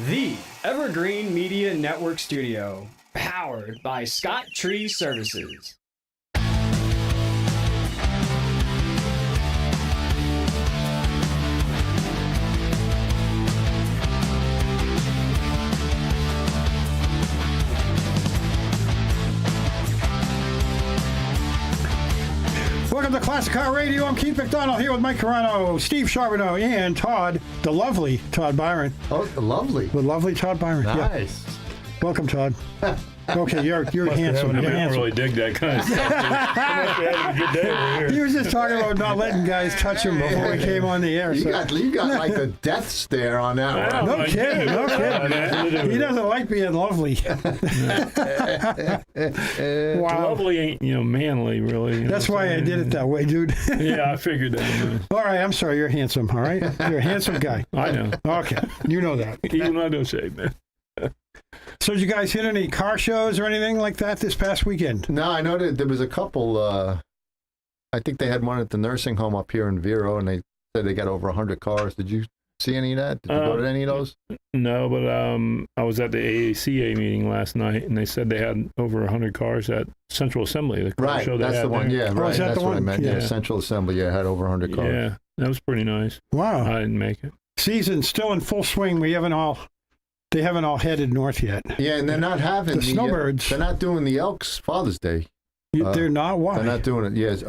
The Evergreen Media Network Studio, powered by Scott Tree Services. Welcome to Classic Car Radio. I'm Keith McDonald here with Mike Carano, Steve Charbonneau, and Todd, the lovely Todd Byron. Oh, lovely. The lovely Todd Byron. Nice. Yeah. Welcome, Todd. Okay, you're handsome. I You're don't handsome. really dig that kind of stuff. I must be having a good day over here. He was just talking about not letting guys touch him before we came on the air. You So. got like the death stare on that one. No kidding, no kidding. He doesn't like being lovely. Wow. Lovely ain't, manly, really. You know That's what why I I'm did it that way, dude. saying? Yeah, I figured that. All right, I'm sorry. You're handsome, all right? You're a handsome guy. I know. Okay, you know that. Even I don't shave, man. So did you guys hit any car shows or anything like that this past weekend? No, I know that there was a couple. I think they had one at the nursing home up here in Vero, and they said they got over 100 cars. Did you see any of that? Did you go to any of those? No, but I was at the AACA meeting last night, and they said they had over 100 cars at Central Assembly. The car Right, show they that's had the one. there. Yeah, Oh, right. is that That's the what I one? meant. Yeah, Yeah. Central Assembly. Yeah, had over 100 cars. Yeah, that was pretty nice. Wow. I didn't make it. Season's still in full swing. They haven't all headed north yet. Yeah, and they're not having The snowbirds. they're not doing the Elks Father's Day. They're not. Why? They're not doing it. Yes,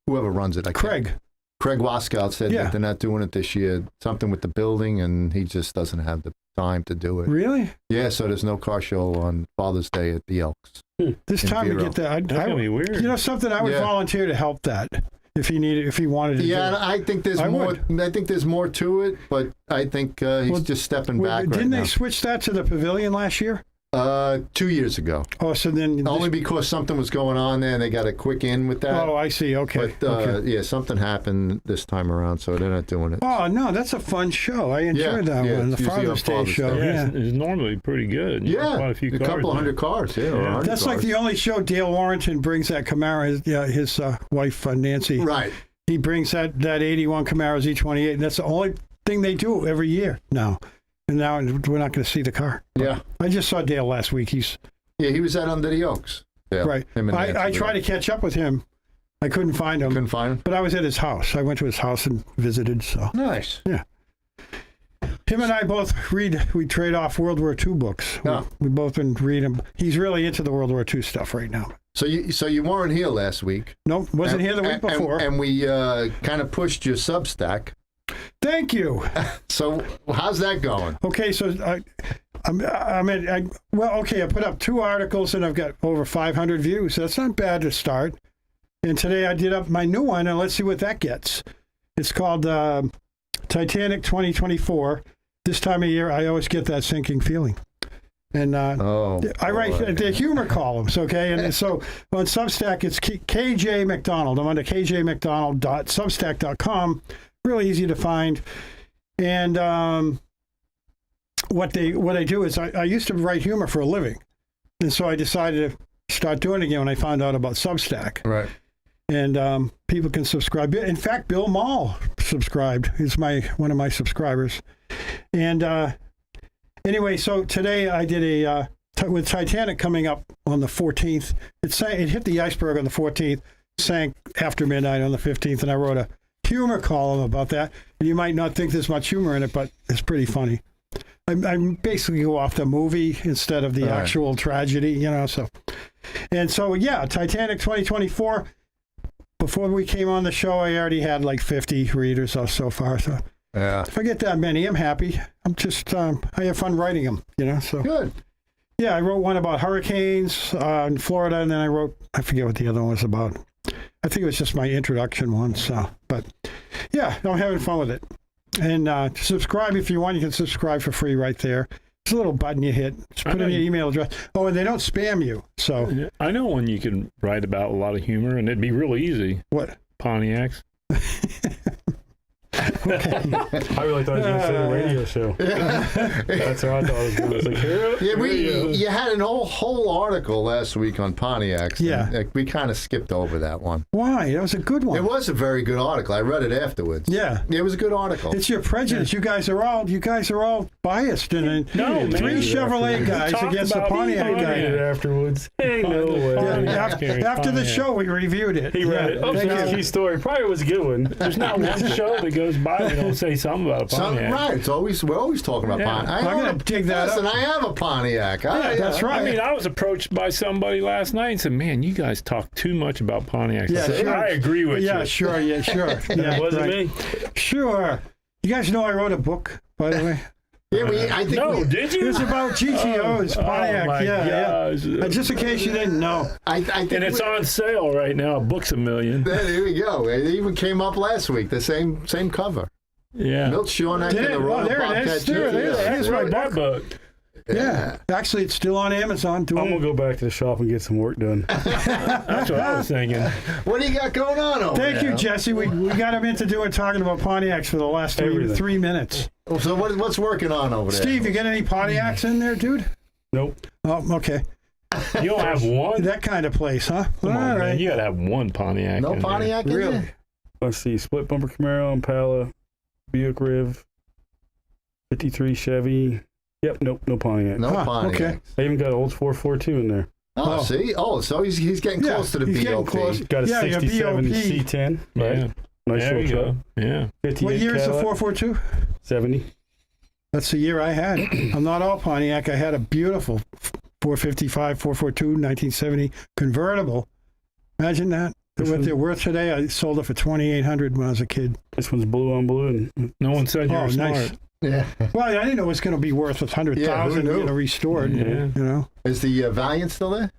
whoever runs it, Craig. Craig Waskout said Yeah. that they're not doing it this year. Something with the building, and he just doesn't have the time to do it. Really? Yeah, so there's no car show on Father's Day at the Elks. This In time to Vero. get that. That's gonna be weird. You know something? I would Yeah. volunteer to help that if he wanted to. Yeah, do and I think there's I more. would. I think there's more to it, but I think he's Well, just stepping it. back Didn't right they switch that to the pavilion last year? now. 2 years ago, Oh, so then. only because something was going on there, and they got a quick in with that. Oh, I see. Okay. But Okay. yeah, something happened this time around, so they're not doing it. Oh no, that's a fun show. I enjoyed that yeah, one. The it's usually on Father's Day Father's show. Day. Yeah, Yeah. it's normally pretty good. Yeah, quite a few cars. couple of hundred cars. Yeah, or 100 That's like cars. the only show Dale Warrington brings that Camaro. His wife Nancy. Right. He brings that 81 Camaro Z28, and that's the only thing they do every year now. And now we're not going to see the car. Yeah. I just saw Dale last week. He's He was out under the Oaks. Yeah, right. him and I Nancy tried to catch up with him. I couldn't find him, couldn't find him. but I was at his house. I went to his house and visited. So Nice. him and I both read. We trade off World War II books. Yeah. We both been reading. He's really into the World War II stuff right now. So you weren't here last week. Nope, wasn't here the week before. And we kind of pushed your Substack. Thank you. So how's that going? Okay, so I put up 2 articles and I've got over 500 views. That's not bad to start. And today I did up my new one, and let's see what that gets. It's called Titanic 2024. This time of year, I always get that sinking feeling. And I write the humor columns, okay? And so on Substack, it's KJ McDonald. I'm under kjmcdonald.substack.com. Really easy to find. And what I do is I used to write humor for a living. And so I decided to start doing it again when I found out about Substack. Right. And people can subscribe. In fact, Bill Mall subscribed. He's one of my subscribers. And anyway, so today I did with Titanic coming up on the 14th. It hit the iceberg on the 14th, sank after midnight on the 15th, and I wrote a humor column about that. And you might not think there's much humor in it, but it's pretty funny. I basically go off the movie instead of the actual tragedy, So, Titanic 2024. Before we came on the show, I already had like 50 readers so far. So Yeah. if I get that many, I'm happy. I'm just I have fun writing them, So Good. yeah, I wrote one about hurricanes in Florida, and then I forget what the other one was about. I think it was just my introduction one. So, but yeah, I'm having fun with it. And subscribe if you want. You can subscribe for free right there. It's a little button you hit. Just put in your email address. Oh, and they don't spam you. So I know one you can write about a lot of humor, and it'd be real easy. what? Pontiacs. I really thought you were going to say the radio show. That's what I thought I was going to say. You had a whole article last week on Pontiacs. Yeah. And, we kind of skipped over that one. Why? That was a good one. It was a very good article. I read it afterwards. Yeah. It was a good article. It's your prejudice. You guys are all biased, and No, three man. Chevrolet guys talked against the about Pontiac I guy. read it afterwards. Hey, no way. Yeah, Pontiac. after the show, we reviewed it. He read it. Oh, Thank it's a you. key story. Probably was a good one. There's not one show that goes by that don't say something about a Pontiac. Right. We're always talking about Yeah. Pontiac. I'm gonna dig that Listen, up. I have a Pontiac. that's right. I mean, I was approached by somebody last night and said, "Man, you guys talk too much about Pontiacs." Yeah, I said, sure. I agree with Yeah, you. sure. Yeah, sure. Yeah, It wasn't right. me. Sure. You guys know I wrote a book, by the way. I think No, did you? It's about GTOs, Pontiac. Oh my yeah. gosh. Just in case you didn't know. I think And it's on sale right now. Book's $1 million. There we go. It even came up last week. The same cover. Yeah. Milt Shornack Did and it? the Oh, Royal there it Bobcat is. There it GTO. is. Here's my Wrote that book. Yeah. Actually, it's still on Amazon. I'm going to go back to the shop and get some work done. That's what I was thinking. What do you got going on over Thank there? you, Jesse. We got him into talking about Pontiacs for the last Everything. 3 minutes. So what's working on over there? Steve, you got any Pontiacs in there, dude? Nope. Oh, okay. You don't have one? That kind of place, huh? Come on, All man. right. You got to have one Pontiac. No in there. Pontiac in Really? there? Let's see. Split bumper Camaro, Impala, Buick Riv, 53 Chevy. Yep, nope, no Pontiac. No Huh, Pontiac. okay. I even got an old 442 in there. Oh, Oh. see? Oh, so he's getting Yeah, close to the he's getting BOP. close. Got a Yeah, your 67 BOP. C10. Yeah. Right. Nice There little you truck. go. Yeah. 58 What year is the Cadillac, 442? 70. That's the year I had. I'm not all Pontiac. I had a beautiful 455, 442, 1970 convertible. Imagine that. This What one- they're worth today, I sold it for $2,800 when I was a kid. This one's blue on blue. And No one said you Oh, were smart. nice. Yeah. Well, I didn't know it was going to be worth 100,000, Yeah, who knew? restored. Yeah. You know. Is the Valiant still there?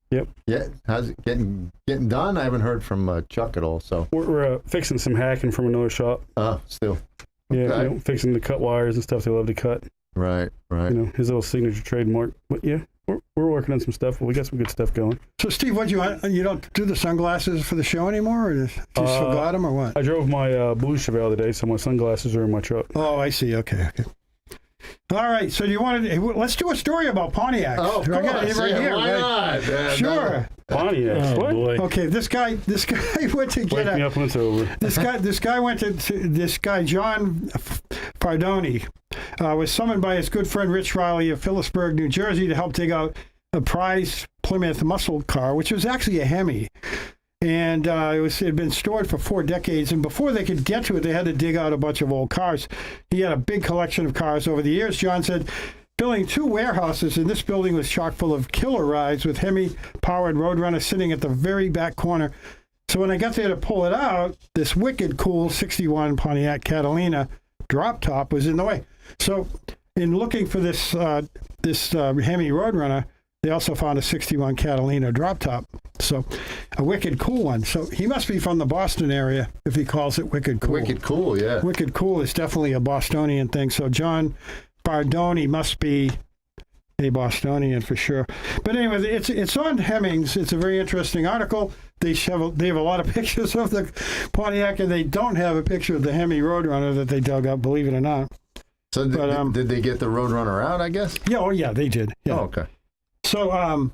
Yep. Yeah. How's it getting done? I haven't heard from Chuck at all. So, we're fixing some hacking from another shop. still. Yeah, Okay. you know, fixing the cut wires and stuff they love to cut. Right. You know, his little signature trademark. But yeah, we're working on some stuff. But we got some good stuff going. So, Steve, what you don't do the sunglasses for the show anymore, or just forgot them, or what? I drove my blue Chevelle today, so my sunglasses are in my truck. Oh, I see. Okay. All right. So, do you want to? Let's do a story about Pontiac. Oh, of I got it course. right Yeah, here. why right? not? Sure. Pontiacs. Oh, what? boy. Okay. This guy went to Wake get me a. up when it's over. This guy went to this guy John Pardoni was summoned by his good friend Rich Riley of Phillipsburg, New Jersey, to help dig out a prize Plymouth muscle car, which was actually a Hemi. And it had been stored for 4 decades. And before they could get to it, they had to dig out a bunch of old cars. He had a big collection of cars over the years. John said, building 2 warehouses, and this building was chock full of killer rides with Hemi-powered Roadrunner sitting at the very back corner. So when I got there to pull it out, this wicked cool 61 Pontiac Catalina drop top was in the way. So in looking for this Hemi Roadrunner, they also found a 61 Catalina drop top. So a wicked cool one. So he must be from the Boston area if he calls it wicked cool. Wicked cool, yeah. Wicked cool is definitely a Bostonian thing. So John Bardoni must be a Bostonian for sure. But anyway, it's on Hemmings. It's a very interesting article. They have a lot of pictures of the Pontiac, and they don't have a picture of the Hemi Roadrunner that they dug up, believe it or not. So did they get the Roadrunner out, I guess? Yeah, oh yeah, they did. Yeah. Oh, okay. So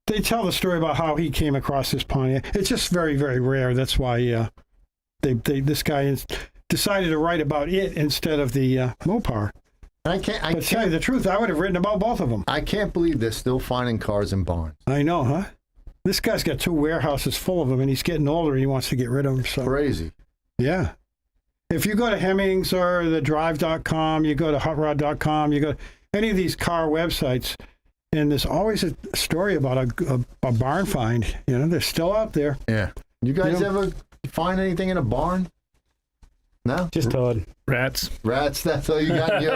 they tell the story about how he came across this Pontiac. It's just very, very rare. That's why this guy decided to write about it instead of the Mopar. I But to tell you can't the truth, I would have written about both of them. I can't believe they're still finding cars in barns. I know, huh? This guy's got 2 warehouses full of them, and he's getting older, and he wants to get rid of them. So Crazy. yeah. If you go to Hemmings or the Drive.com, you go to HotRod.com, you go to any of these car websites, and there's always a story about a barn find. You know, they're still out there. Yeah. You guys You ever find anything in a barn? No? Just Todd. Rats. Rats, that's all you got in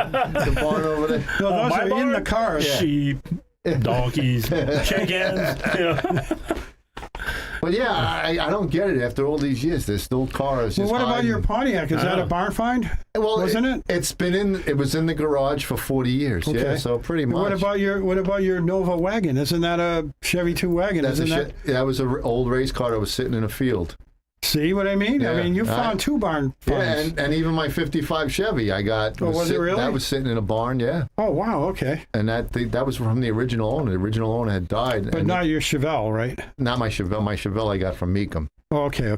the barn over there? No, those my are in barn? the cars. Sheep, donkeys, chickens. But yeah, I don't get it. After all these years, there's still cars. Well, just what about hiding. your Pontiac? Is that a barn find? Well, wasn't it? It was in the garage for 40 years. Okay. Yeah, so pretty much. What about your Nova wagon? Isn't that a Chevy 2 wagon? That Isn't that? was an old race car that was sitting in a field. See what I mean? I Yeah. mean, you found 2 barn Yeah, finds. and even my 55 Chevy I got. Oh, was it really? That was sitting in a barn, yeah. Oh, wow, okay. And that was from the original owner. The original owner had died. But and not your Chevelle, right? not my Chevelle. My Chevelle I got from Meekum. Oh, okay.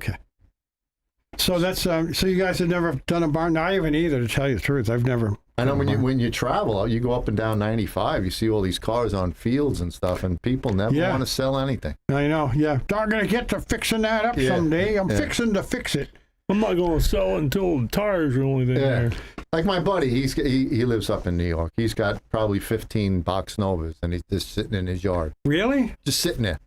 So that's so you guys have never done a barn? No, I haven't either, to tell you the truth. I've never. I know when you travel, you go up and down 95, you see all these cars on fields and stuff, and people never Yeah. want to sell anything. I know, yeah. I'm going to get to fixing that up Yeah. someday. I'm Yeah. fixing to fix it. I'm not going to sell it until the tires are the only thing Yeah. there. Like my buddy, he lives up in New York. He's got probably 15 box Novas, and he's just sitting in his yard, Really? just sitting there.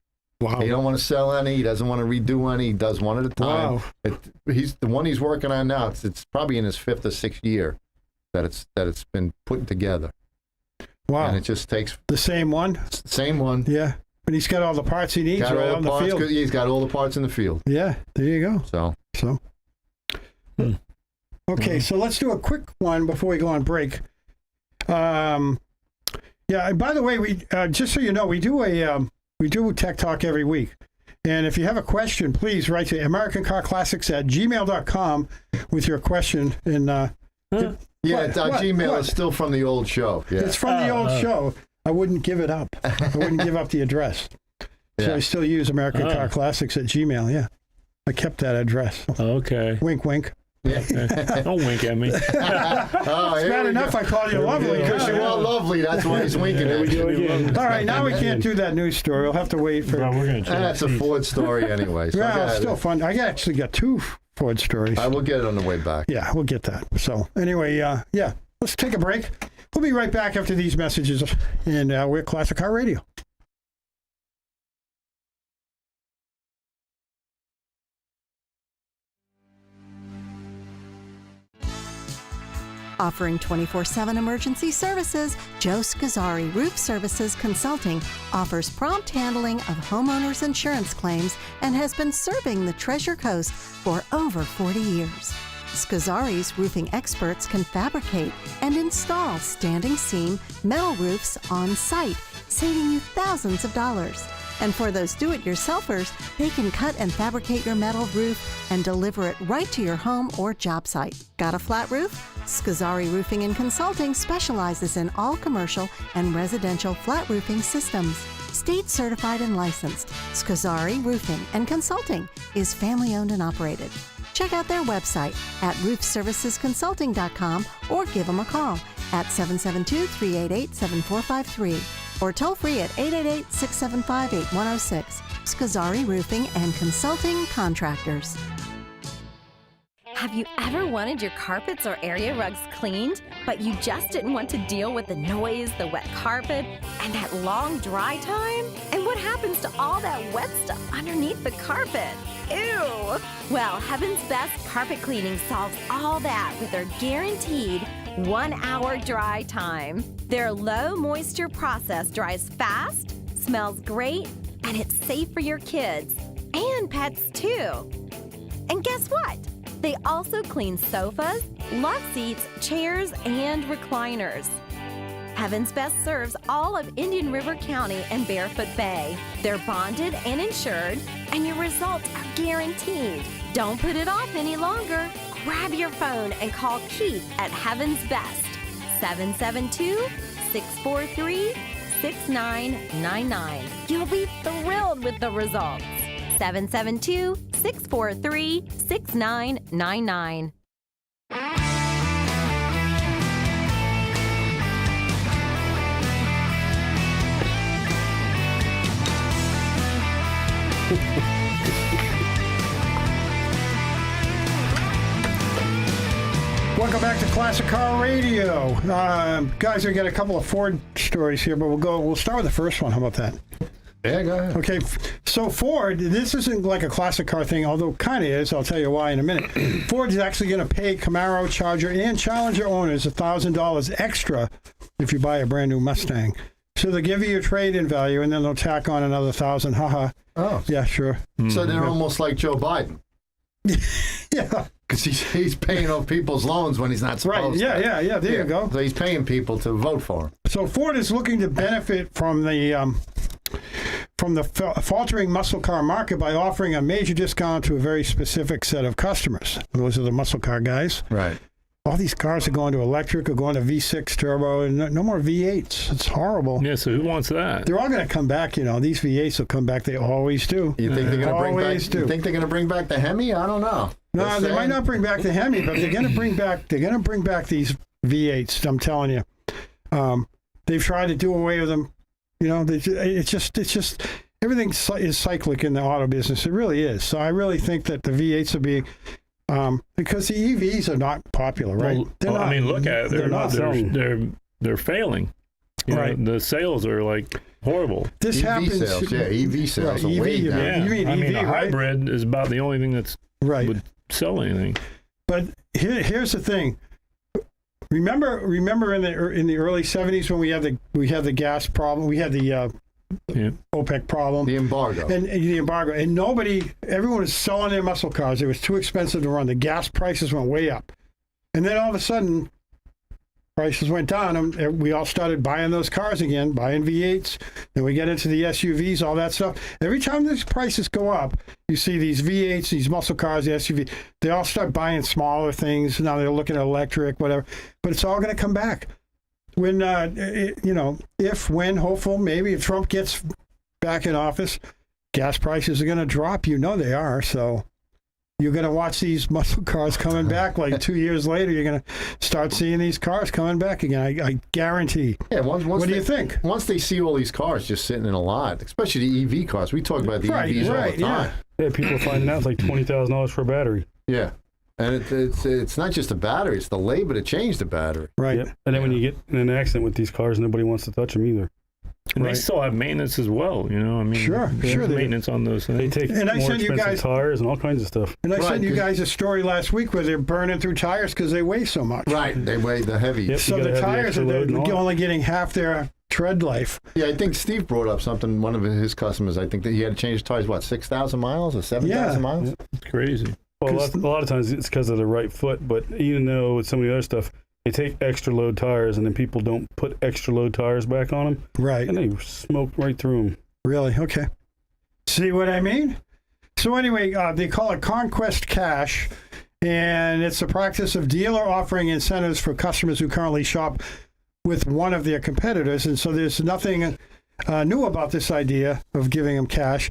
Wow. He don't want to sell any. He doesn't want to redo any. He does one at a time. Wow. He's the one he's working on now. It's probably in his 5th or 6th year that it's been put together, Wow. and it just takes The same one? same one. Yeah. But he's got all the parts he needs Got right all out in the the parts. field. He's got all the parts in the field. Yeah, there you go. So Okay, so let's do a quick one before we go on break. Yeah, and by the way, we just so you know, we do Tech Talk every week. And if you have a question, please write to AmericanCarClassics@gmail.com with your question. And yeah, What? Gmail What? is still from the old show. Yeah. it's from the old show. I wouldn't give it up. I wouldn't give up the address. So Yeah. I still use AmericanCarClassics@gmail. Yeah, I kept that address. Okay. Wink, wink. Don't wink at me. Oh, It's here bad we enough go. I called you lovely. Because you are lovely. That's why he's winking There at we go you. again. All right, now we can't do that news story. We'll have to wait for. Bro, we're going to That's a Ford story anyway. So Well, go it's ahead. still fun. I actually got 2 Ford stories. I will get it on the way back. Yeah, we'll get that. So anyway, yeah, let's take a break. We'll be right back after these messages, and we're Classic Car Radio. Offering 24/7 emergency services, Joe Scazzari Roof Services Consulting offers prompt handling of homeowners' insurance claims and has been serving the Treasure Coast for over 40 years. Scazzari's roofing experts can fabricate and install standing seam metal roofs on site, saving you thousands of dollars. And for those do-it-yourselfers, they can cut and fabricate your metal roof and deliver it right to your home or job site. Got a flat roof? Scazzari Roofing and Consulting specializes in all commercial and residential flat roofing systems. State certified and licensed, Scazzari Roofing and Consulting is family-owned and operated. Check out their website at roofservicesconsulting.com or give them a call at 772-388-7453 or toll free at 888-675-8106. Scazzari Roofing and Consulting Contractors. Have you ever wanted your carpets or area rugs cleaned, but you just didn't want to deal with the noise, the wet carpet, and that long dry time? And what happens to all that wet stuff underneath the carpet? Ew! Well, Heaven's Best Carpet Cleaning solves all that with their guaranteed 1-hour dry time. Their low moisture process dries fast, smells great, and it's safe for your kids and pets too. And guess what? They also clean sofas, love seats, chairs, and recliners. Heaven's Best serves all of Indian River County and Barefoot Bay. They're bonded and insured, and your results are guaranteed. Don't put it off any longer. Grab your phone and call Keith at Heaven's Best, 772-643-6999. You'll be thrilled with the results. 772-643-6999. Welcome back to Classic Car Radio. Guys, we got a couple of Ford stories here, but we'll start with the first one. How about that? Yeah, go ahead. Okay, so Ford, this isn't like a classic car thing, although kind of is. I'll tell you why in a minute. Ford is actually going to pay Camaro, Charger, and Challenger owners $1,000 extra if you buy a brand new Mustang. So they'll give you your trade-in value, and then they'll tack on another $1,000. Haha. Oh, Yeah, sure. so they're almost like Joe Biden. Yeah. Because he's paying off people's loans when he's not supposed Right. to. Yeah. There you go. So he's paying people to vote for him. So Ford is looking to benefit from the from the faltering muscle car market by offering a major discount to a very specific set of customers. Those are the muscle car guys. Right. All these cars are going to electric or going to V6 turbo, and no more V8s. It's horrible. Yeah, so who wants that? They're all going to come back. These V8s will come back. They always do. You think they're going to bring back? Always do. You think they're going to bring back the Hemi? I don't know. No, They're they saying- might not bring back the Hemi, but they're going to bring back. They're going to bring back these V8s. I'm telling you. They've tried to do away with them. It's just everything is cyclic in the auto business. It really is. So I really think that the V8s will be because the EVs are not popular, right? Well, They're not. I mean, look at it. They're not selling. They're failing. Right. The sales are like horrible. This EV happens. sales, yeah, EV sales Right, are way EV, down. yeah. You mean I mean, EV, a right? hybrid is about the only thing that's Right. would sell anything. But here's the thing. Remember in the early 70s when we had the gas problem, we had the OPEC problem, The embargo. and the embargo, and everyone was selling their muscle cars. It was too expensive to run. The gas prices went way up, and then all of a sudden, prices went down, and we all started buying those cars again, buying V8s. Then we get into the SUVs, all that stuff. Every time these prices go up, you see these V8s, these muscle cars, the SUV, they all start buying smaller things. Now they're looking at electric, whatever. But it's all going to come back. When, hopeful, maybe if Trump gets back in office, gas prices are going to drop. They are. So you're going to watch these muscle cars coming back. Like 2 years later, you're going to start seeing these cars coming back again. I guarantee. Yeah, once What do they, you think? Once they see all these cars just sitting in a lot, especially the EV cars, we talk about the Right, EVs all right, the time. Yeah, people are finding out it's like $20,000 for a battery. Yeah. And it's not just the battery, it's the labor to change the battery. Right. Yep. And then when you get in an accident with these cars, nobody wants to touch them either. And Right. they still have maintenance as well. I mean, Sure, there's sure they do. maintenance on those They things. take And I more sent you expensive guys- tires and all kinds of stuff. And I Right, sent you 'cause- guys a story last week where they're burning through tires because they weigh so much. Right. They weigh the heavy. Yep. So You the gotta have the tires extra are load and all. only getting half their tread life. Yeah, I think Steve brought up something, one of his customers, I think that he had to change tires, 6,000 miles or 7,000 Yeah. miles? It's crazy. Well, a lot of times it's because of the right foot, but even though with some of the other stuff, they take extra load tires and then people don't put extra load tires back on them, Right. and they smoke right through them. Really? Okay. See what I mean? So anyway, they call it Conquest Cash, and it's a practice of dealer offering incentives for customers who currently shop with one of their competitors. And so there's nothing new about this idea of giving them cash.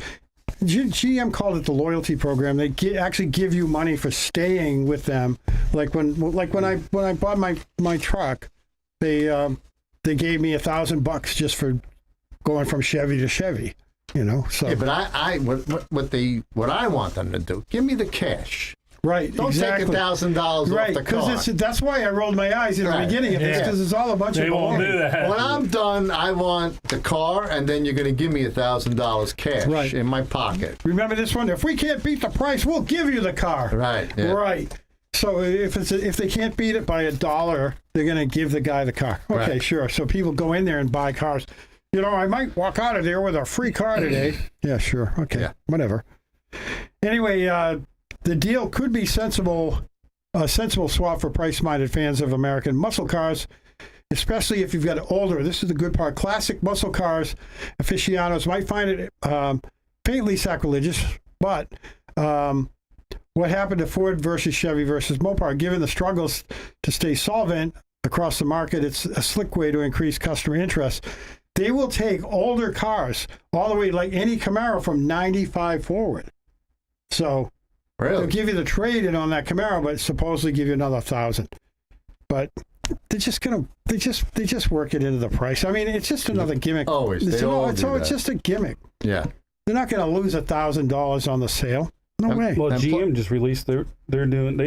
GM called it the loyalty program. They actually give you money for staying with them. Like when I bought my truck, they gave me $1,000 just for going from Chevy to Chevy. So Yeah, but what I want them to do, give me the cash. right, Don't exactly. take $1,000 Right, off the car. because that's why I rolled my eyes in the Right. beginning of this, Yeah. because it's all a bunch They of won't baloney. do that. When I'm done, I want the car, and then you're going to give me $1,000 cash Right. in my pocket. Remember this one? If we can't beat the price, we'll give you the car. Right. Yeah. Right. So if they can't beat it by $1, they're going to give the guy the car. Okay, Right. sure. So people go in there and buy cars. I might walk out of there with a free car today. Yeah, sure. Okay, Yeah. whatever. Anyway, the deal could be a sensible swap for price-minded fans of American muscle cars, especially if you've got older. This is the good part. Classic muscle cars aficionados might find it faintly sacrilegious, but what happened to Ford versus Chevy versus Mopar? Given the struggles to stay solvent across the market, it's a slick way to increase customer interest. They will take older cars all the way, like any Camaro, from 95 forward. So they'll Really? give you the trade-in on that Camaro, but supposedly give you another $1,000. But they're just they just work it into the price. I mean, it's just another gimmick. Always. They all do It's that. just a gimmick. Yeah. They're not going to lose $1,000 on the sale. No way. Well, And GM just released they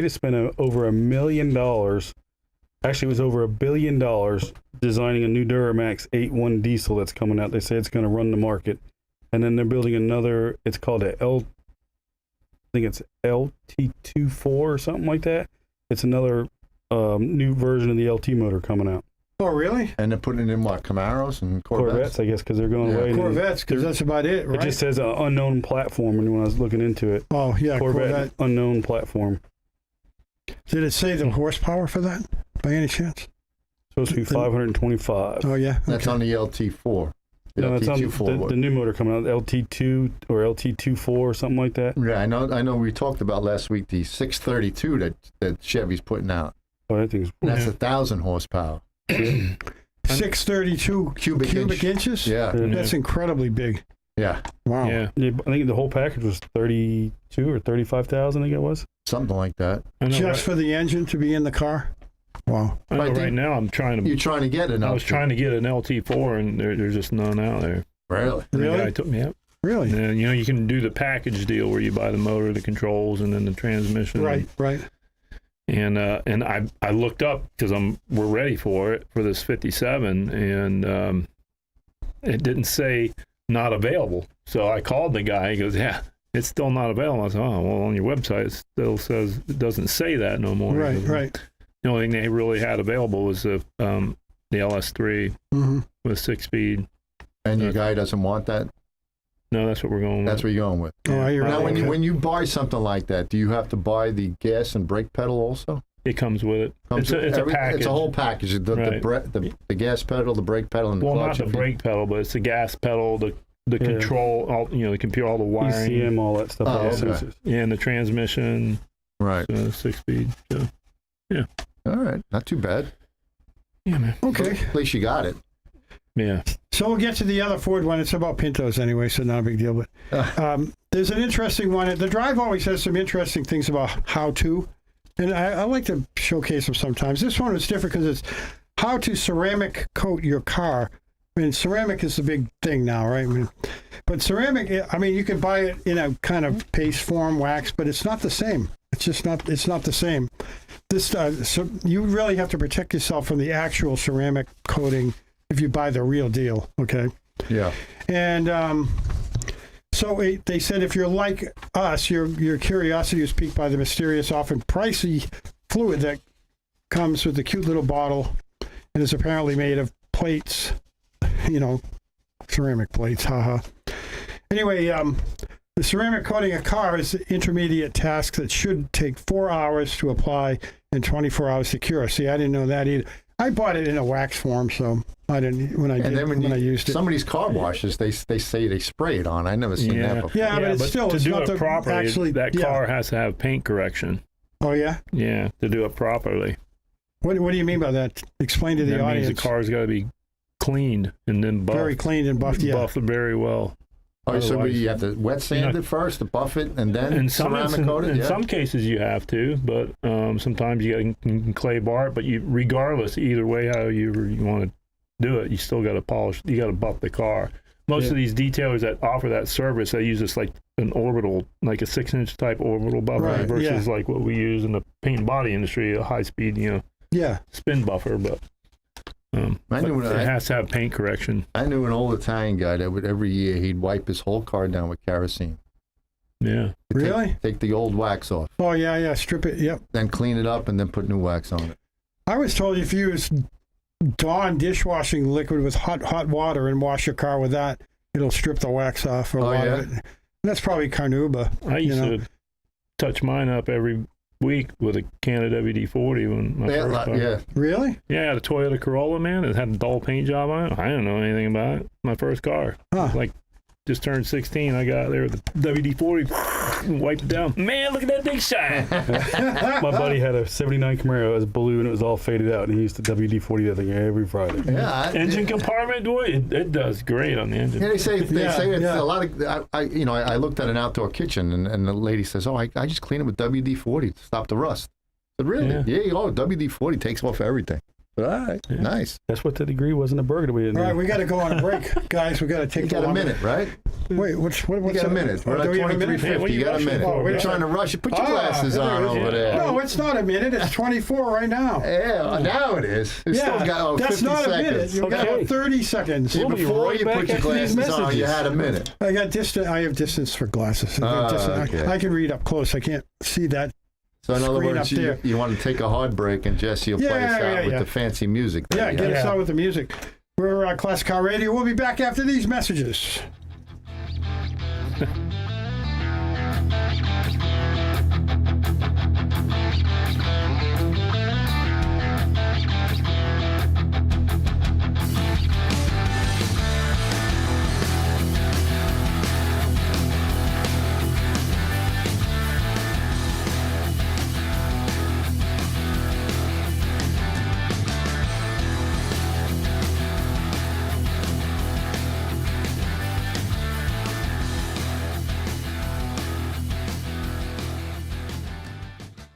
just spent over $1 million. Actually, it was over $1 billion designing a new Duramax 8.1 diesel that's coming out. They say it's going to run the market, and then they're building another. It's called I think it's LT24 or something like that. It's another new version of the LT motor coming out. Oh, really? And they're putting it in what? Camaros and Corvettes, I guess, because they're going Yeah. away. and then Corvettes, because that's about it, right? It just says unknown platform, and when I was looking into it, Oh, yeah, Corvette Corvette. unknown platform. Did it say the horsepower for that, by any chance? Supposed to be 525. Oh, yeah. That's Okay. on the LT4. No, it's on LT24. the new motor coming out, LT2 or LT24 or something like that. Yeah, I know. We talked about last week the 632 that Chevy's putting out. Oh, that thing's That's 1,000 horsepower. 632 cubic inches? Yeah, That's incredibly big. yeah, Wow. Yeah, Yeah, I think the whole package was 32 or 35,000. I think it was. something like that. I know. Just for the engine to be in the car? Wow. I know I think- right now I'm trying You're to. trying to get an I was trying to get an LT4, and there's just none out there. Really? The Really? guy took me up. Really? And you can do the package deal where you buy the motor, the controls, and then the transmission. Right. And I looked up because we're ready for it for this 57, and it didn't say not available. So I called the guy. He goes, "Yeah, it's still not available." I said, "Oh, well, on your website it still says it doesn't say that no more." He goes, Right. The only thing they really had available was the LS3 Mm-hmm. with 6-speed. And your guy doesn't want that? No, that's what we're going That's with. what you're going with. Oh, you're Now, right. when you buy something like that, do you have to buy the gas and brake pedal also? It comes with it. It's a package. It's a whole package. Right. The gas pedal, the brake pedal, and the Well, clutch. not the brake pedal, but it's the gas pedal, the control, all, the computer, all the wiring, ECM, all that stuff. Oh, all the okay. sensors. and the transmission, Right. 6-speed. So, All right. Not too bad. yeah, man. Okay. At least you got it. Yeah. So we'll get to the other Ford one. It's about Pintos anyway, so not a big deal. But there's an interesting one. The Drive always has some interesting things about how to, and I like to showcase them sometimes. This one is different because it's how to ceramic coat your car. I mean, ceramic is the big thing now, right? But ceramic, you can buy it in a kind of paste form, wax, but it's not the same. It's just not. It's not the same. This so you really have to protect yourself from the actual ceramic coating if you buy the real deal, okay? Yeah. And so they said if you're like us, your curiosity is piqued by the mysterious, often pricey fluid that comes with the cute little bottle and is apparently made of plates, ceramic plates, haha. Anyway, the ceramic coating a car is an intermediate task that should take 4 hours to apply and 24 hours to cure. See, I didn't know that either. I bought it in a wax form, so I didn't when I used it. Some of these car washes, they say they spray it on. I never seen that before. Yeah, but it's still to it's do not it properly, actually that car has to have paint correction. Oh yeah. Yeah, to do it properly. What do you mean by that? Explain to the That audience. means the car's got to be cleaned and then buffed. Very cleaned and buffed. Yeah. Buffed very well. Oh, so Otherwise- you have to wet sand it first, to buff it, and then In some ceramic coat it? in Yeah. some cases you have to, but sometimes you can clay bar it. But regardless, either way, how you want to do it, you still got to polish. You got to buff the car. Most of these detailers that offer that service, they use this like an orbital, like a 6-inch type orbital buffer, Right, versus like what we use in the paint and body industry, a high speed, Yeah. spin buffer. But it has to have paint correction. I knew an old Italian guy that would every year he'd wipe his whole car down with kerosene. Yeah. Really? Take the old wax off, Oh yeah. Strip it. Yep. then clean it up, and then put new wax on it. I was told if you use Dawn dishwashing liquid with hot water and wash your car with that, it'll strip the wax off. A lot of it. That's probably Carnauba. I used to touch mine up every week with a can of WD-40 when my first car. Yeah. Really? Yeah, I had a Toyota Corolla, man. It had a dull paint job on it. I didn't know anything about it. My first car. Huh. Like, just turned 16. I got there with the WD-40, wiped it down. Man, look at that thing shine. My buddy had a 79 Camaro. It was blue and it was all faded out. And he used to WD-40 that thing every Friday. Yeah. Engine compartment, boy, it does great on the engine. Yeah, they say it's Yeah. a lot of. I looked at an outdoor kitchen, and the lady says, "Oh, I just clean it with WD-40 to stop the rust." I said, "Really? Yeah. WD-40 takes off everything." But all right, nice. That's what the degree was in the burger that we didn't All right, know. we got to go on a break, guys. We got to take You got a minute, right? Wait, what's You got a minute. We're do at we have a minute? 23:50. Hey, what are You you got a rushing minute. for? We're Wait. trying to rush it. Put your glasses there on it is. over there. No, it's not a minute. It's 24 right now. Yeah, now it is. It's Yeah, still got that's 50 not a minute. seconds. You got Okay. about 30 seconds. See, We'll be before right you back put your after these glasses on, you messages. had a minute. I have distance for glasses. Okay. I can read up close. I can't see that. So in other Screen words, up there. you want to take a hard break, and Jesse will play us out with the fancy music. Yeah, get us out with the music. We're Classic Car Radio. We'll be back after these messages.